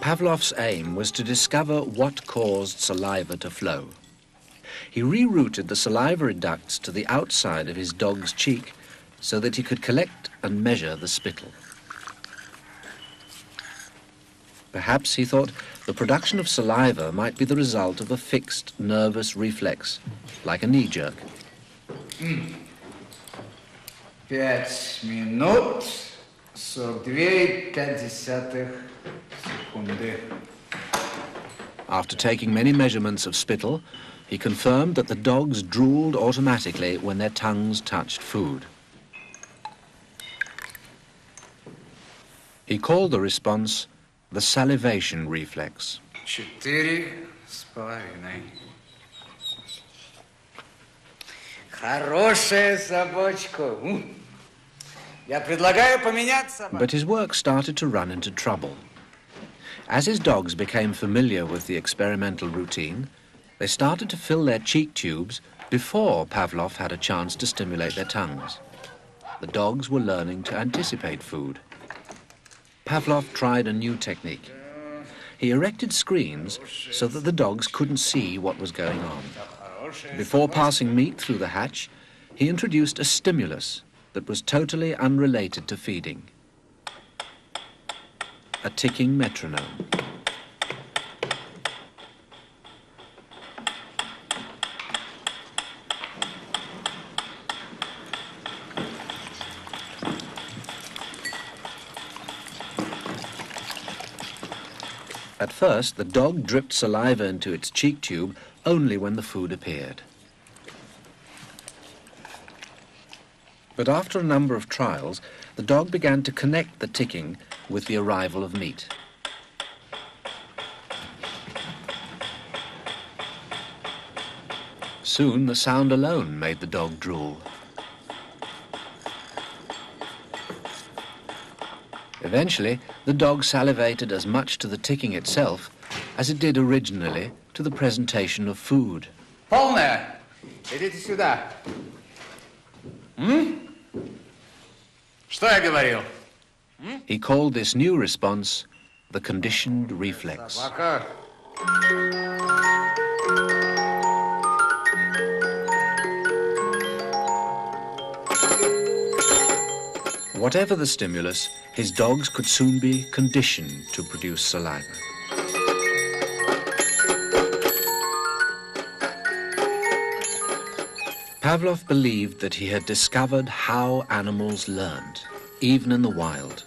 Pavlov's aim was to discover what caused saliva to flow. He rerouted the salivary ducts to the outside of his dog's cheek so that he could collect and measure the spittle. Perhaps, he thought, the production of saliva might be the result of a fixed nervous reflex, like a knee jerk. 5 минут 42,5 секунды. After taking many measurements of spittle, he confirmed that the dogs drooled automatically when their tongues touched food. He called the response the salivation reflex. 4,5. Хорошая собачка. Я предлагаю поменять собаку. But his work started to run into trouble. As his dogs became familiar with the experimental routine, they started to fill their cheek tubes before Pavlov had a chance to stimulate their tongues. The dogs were learning to anticipate food. Pavlov tried a new technique. He erected screens so that the dogs couldn't see what was going on. Before passing meat through the hatch, he introduced a stimulus that was totally unrelated to feeding. A ticking metronome. At first, the dog dripped saliva into its cheek tube only when the food appeared. But after a number of trials, the dog began to connect the ticking with the arrival of meat. Soon, the sound alone made the dog drool. Eventually, the dog salivated as much to the ticking itself as it did originally to the presentation of food. Полная. Идите сюда. Что я говорил? He called this new response the conditioned reflex. Собака. Whatever the stimulus, his dogs could soon be conditioned to produce saliva. Pavlov believed that he had discovered how animals learned, even in the wild.